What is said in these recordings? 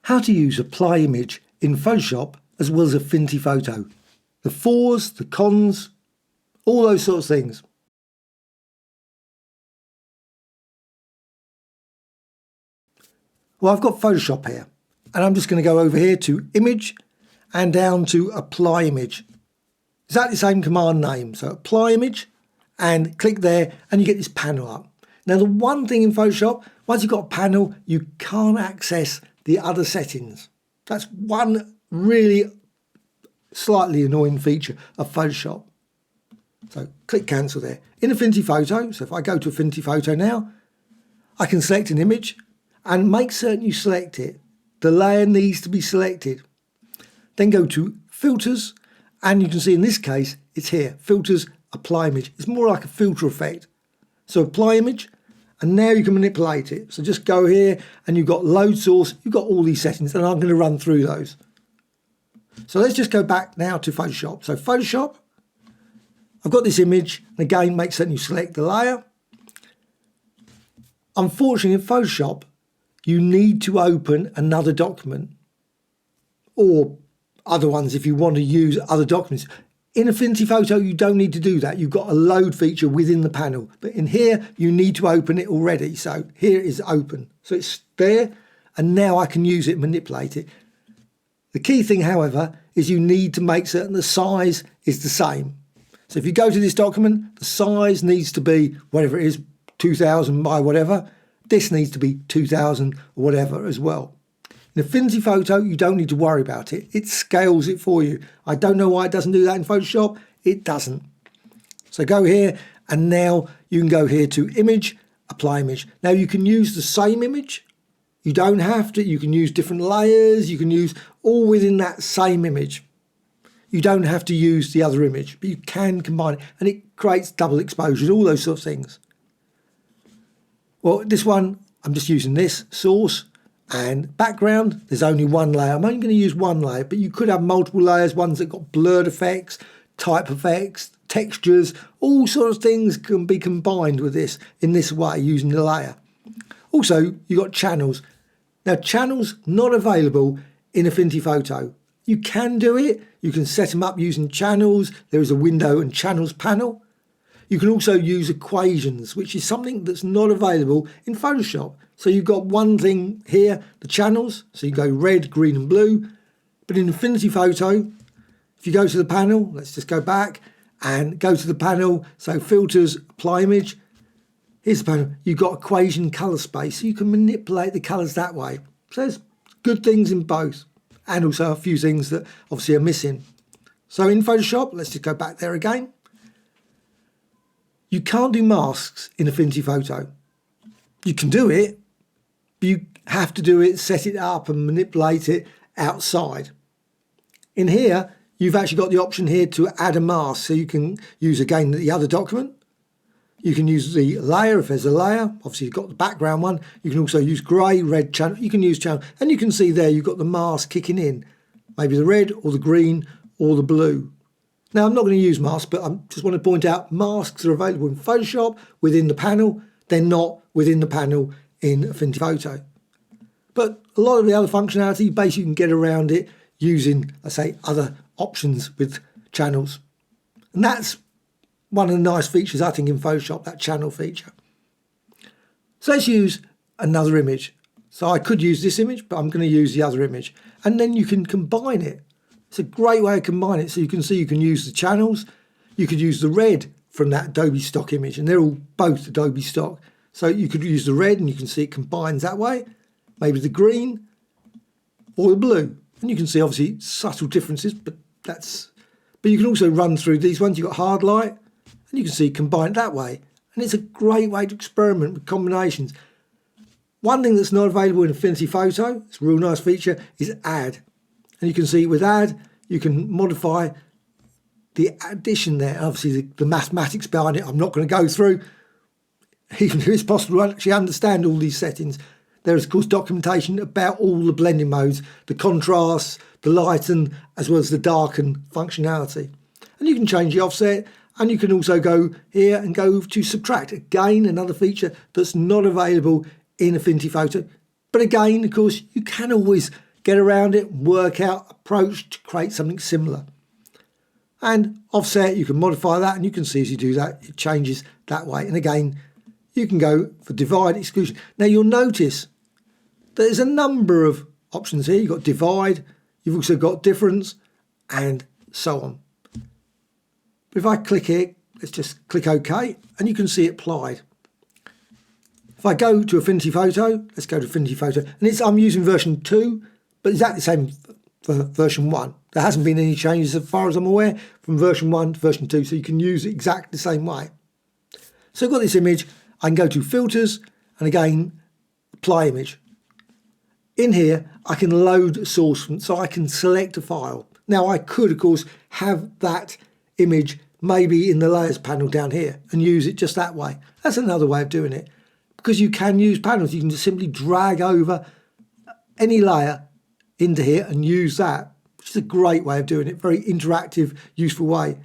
How to use Apply Image in Photoshop as well as Affinity Photo. The fors, the cons, all those sorts of things. Well, I've got Photoshop here, and I'm just going to go over here to Image and down to Apply Image. Exactly the same command name. So Apply Image and click there and you get this panel up. Now the one thing in Photoshop, once you've got a panel, you can't access the other settings. That's one really slightly annoying feature of Photoshop. So click cancel there. In Affinity Photo, so if I go to Affinity Photo now, I can select an image and make certain you select it. The layer needs to be selected. Then go to Filters, and you can see in this case, it's here, Filters, Apply Image. It's more like a filter effect. So Apply Image, and now you can manipulate it. So just go here, and you've got Load Source, you've got all these settings, and I'm going to run through those. So let's just go back now to Photoshop. So Photoshop, I've got this image, and again, make certain you select the layer. Unfortunately, in Photoshop, you need to open another document, or other ones if you want to use other documents. In Affinity Photo, you don't need to do that. You've got a load feature within the panel. But in here, you need to open it already. So here is open. So it's there, and now I can use it, manipulate it. The key thing, however, is you need to make certain the size is the same. So if you go to this document, the size needs to be whatever it is, 2000 by whatever. This needs to be 2000 or whatever as well. In Affinity Photo, you don't need to worry about it. It scales it for you. I don't know why it doesn't do that in Photoshop. It doesn't. So go here, and now you can go here to Image, Apply Image. Now you can use the same image. You don't have to. You can use different layers. You can use all within that same image. You don't have to use the other image, but you can combine it, and it creates double exposures, all those sorts of things. Well, this one, I'm just using this source. And background, there's only one layer. I'm only going to use one layer, but you could have multiple layers, ones that got blurred effects, type effects, textures, all sorts of things can be combined with this in this way using the layer. Also, you've got channels. Now, channels not available in Affinity Photo. You can do it. You can set them up using channels. There is a window and channels panel. You can also use equations, which is something that's not available in Photoshop. So you've got one thing here, the channels. So you go red, green and blue. But in Affinity Photo, if you go to the panel, let's just go back and go to the panel. So Filters, Apply Image. Here's the panel. You've got equation colour space. So you can manipulate the colours that way. So there's good things in both. And also a few things that obviously are missing. So in Photoshop, let's just go back there again. You can't do masks in Affinity Photo. You can do it, but you have to do it, set it up and manipulate it outside. In here, you've actually got the option here to add a mask. So you can use, again, the other document. You can use the layer if there's a layer. Obviously, you've got the background one. You can also use grey, red channel. You can use channel. And you can see there you've got the mask kicking in. Maybe the red or the green or the blue. Now, I'm not going to use masks, but I just want to point out masks are available in Photoshop within the panel. They're not within the panel in Affinity Photo. But a lot of the other functionality, basically you can get around it using, I say, other options with channels. And that's one of the nice features, I think, in Photoshop, that channel feature. So let's use another image. So I could use this image, but I'm going to use the other image. And then you can combine it. It's a great way to combine it. So you can see you can use the channels. You could use the red from that Adobe stock image, and they're all both Adobe stock. So you could use the red and you can see it combines that way. Maybe the green or the blue. And you can see obviously subtle differences, but you can also run through these ones. You've got hard light and you can see combined that way. And it's a great way to experiment with combinations. One thing that's not available in Affinity Photo, it's a real nice feature, is add. And you can see with add, you can modify the addition there. Obviously, the mathematics behind it, I'm not going to go through. Even if it's possible to actually understand all these settings. There is, of course, documentation about all the blending modes, the contrast, the lighten, as well as the darken functionality. And you can change the offset, and you can also go here and go to subtract. Again, another feature that's not available in Affinity Photo. But again, of course, you can always get around it, work out approach to create something similar. And offset, you can modify that, and you can see as you do that, it changes that way. And again, you can go for divide, exclusion. Now you'll notice there's a number of options here. You've got divide, you've also got difference, and so on. But if I click here, let's just click OK, and you can see it applied. If I go to Affinity Photo, let's go to Affinity Photo, and I'm using version 2, but exactly the same for version 1. There hasn't been any changes as far as I'm aware from version 1 to version 2, so you can use it exactly the same way. So I've got this image, I can go to Filters, and again, Apply Image. In here, I can load a source, so I can select a file. Now I could, of course, have that image maybe in the Layers panel down here and use it just that way. That's another way of doing it. Because you can use panels, you can just simply drag over any layer into here and use that, which is a great way of doing it. Very interactive, useful way.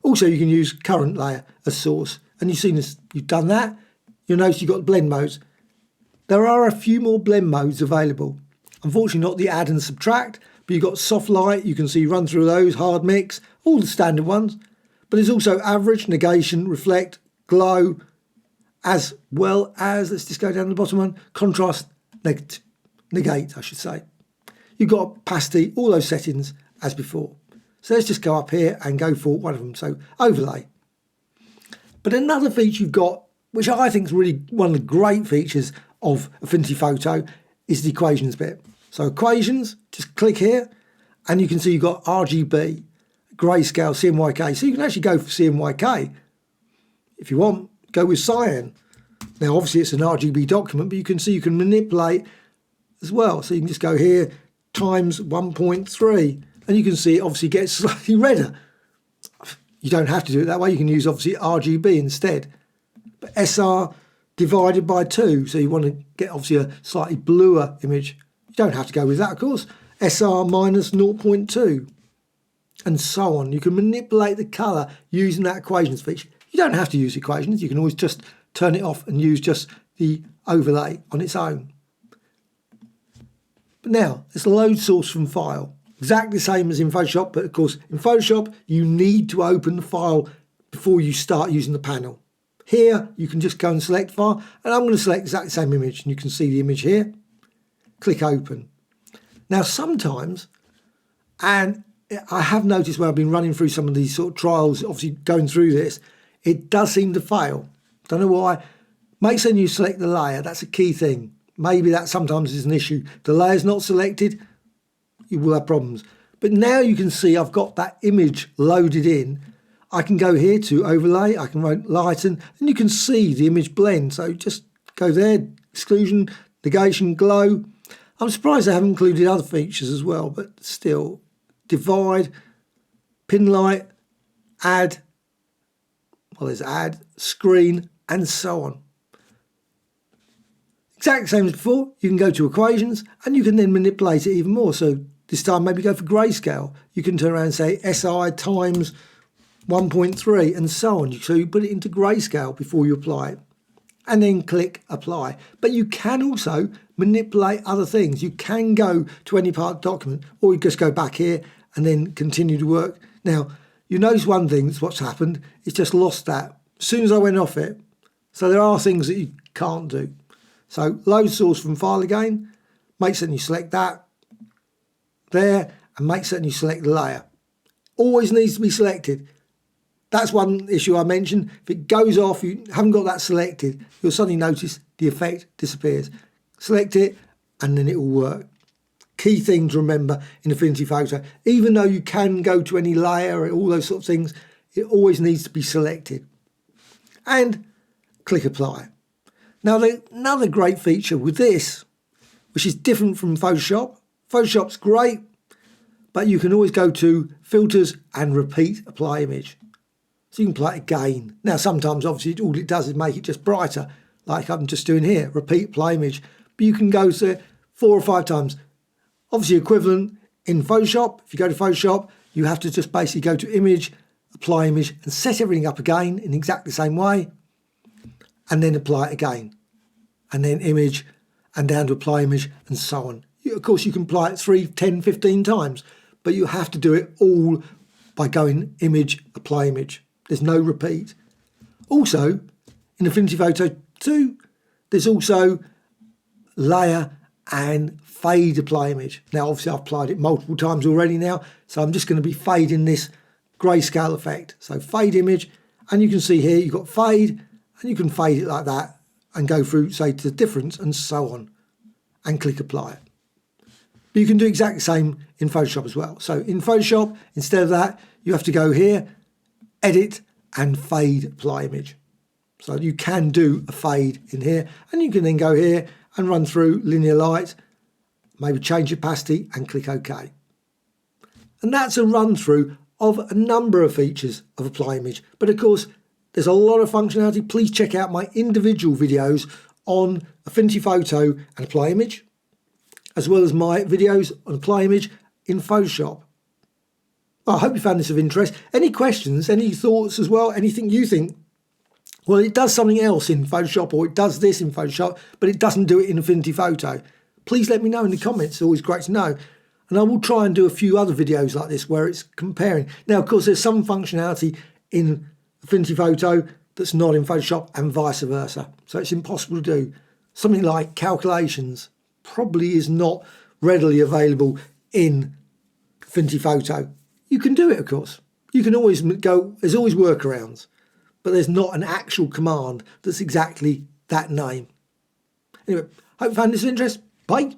Also, you can use current layer as source. And you've seen this, you've done that. You'll notice you've got blend modes. There are a few more blend modes available. Unfortunately, not the add and subtract, but you've got soft light, you can see run through those, hard mix, all the standard ones. But there's also average, negation, reflect, glow, as well as, let's just go down to the bottom one, contrast, negate, I should say. You've got opacity, all those settings as before. So let's just go up here and go for one of them, so overlay. But another feature you've got, which I think is really one of the great features of Affinity Photo, is the equations bit. So equations, just click here, and you can see you've got RGB, grayscale, CMYK. So you can actually go for CMYK if you want. Go with cyan. Now obviously it's an RGB document, but you can see you can manipulate as well. So you can just go here times 1.3, and you can see it obviously gets slightly redder. You don't have to do it that way. You can use obviously RGB instead. But SR divided by 2, so you want to get obviously a slightly bluer image. You don't have to go with that, of course. SR minus 0.2, and so on. You can manipulate the colour using that equations feature. You don't have to use equations. You can always just turn it off and use just the overlay on its own. But now, it's a load source from file. Exactly the same as in Photoshop, but of course, in Photoshop, you need to open the file before you start using the panel. Here, you can just go and select file, and I'm going to select exactly the same image, and you can see the image here. Click open. Now, sometimes, and I have noticed when I've been running through some of these sort of trials, obviously going through this, it does seem to fail. Don't know why. Make sure you select the layer. That's a key thing. Maybe that sometimes is an issue. The layer's not selected, you will have problems. But now you can see I've got that image loaded in. I can go here to overlay, I can lighten, and you can see the image blend. So just go there, exclusion, negation, glow. I'm surprised they haven't included other features as well, but still, divide, pin light, add, well, there's add, screen, and so on. Exactly same as before, you can go to equations and you can then manipulate it even more. So this time maybe go for grayscale. You can turn around and say SI times 1.3 and so on. So you put it into grayscale before you apply it. And then click apply. But you can also manipulate other things. You can go to any part of the document, or you just go back here and then continue to work. Now, you notice one thing, that's what's happened, it's just lost that. As soon as I went off it, so there are things that you can't do. So load source from file again, make certain you select that there, and make certain you select the layer. Always needs to be selected. That's one issue I mentioned. If it goes off, you haven't got that selected, you'll suddenly notice the effect disappears. Select it, and then it will work. Key thing to remember in Affinity Photo, even though you can go to any layer, all those sort of things, it always needs to be selected. And click apply. Now, another great feature with this, which is different from Photoshop. Photoshop's great, but you can always go to filters and repeat apply image. So you can apply it again. Now, sometimes obviously all it does is make it just brighter, like I'm just doing here, repeat apply image. But you can go to 4 or 5 times. Obviously equivalent in Photoshop. If you go to Photoshop, you have to just basically go to image, apply image, and set everything up again in exactly the same way, and then apply it again, and then image, and down to apply image, and so on. Of course, you can apply it 3, 10, 15 times, but you have to do it all by going image, apply image. There's no repeat. Also, in Affinity Photo 2, there's also layer and fade apply image. Now, obviously, I've applied it multiple times already now, so I'm just going to be fading this grayscale effect. So fade image, and you can see here you've got fade, and you can fade it like that and go through, say, to the difference and so on, and click apply. But you can do exactly the same in Photoshop as well. So in Photoshop, instead of that, you have to go here, edit, and fade apply image. So you can do a fade in here, and you can then go here and run through linear light, maybe change opacity and click OK. And that's a run through of a number of features of apply image. But of course, there's a lot of functionality. Please check out my individual videos on Affinity Photo and apply image, as well as my videos on apply image in Photoshop. Well, I hope you found this of interest. Any questions, any thoughts as well, anything you think, well, it does something else in Photoshop, or it does this in Photoshop, but it doesn't do it in Affinity Photo, please let me know in the comments. It's always great to know. And I will try and do a few other videos like this where it's comparing. Now, of course, there's some functionality in Affinity Photo that's not in Photoshop and vice versa. So it's impossible to do. Something like calculations probably is not readily available in Affinity Photo. You can do it, of course. You can always go, there's always workarounds, but there's not an actual command that's exactly that name. Anyway, hope you found this of interest. Bye.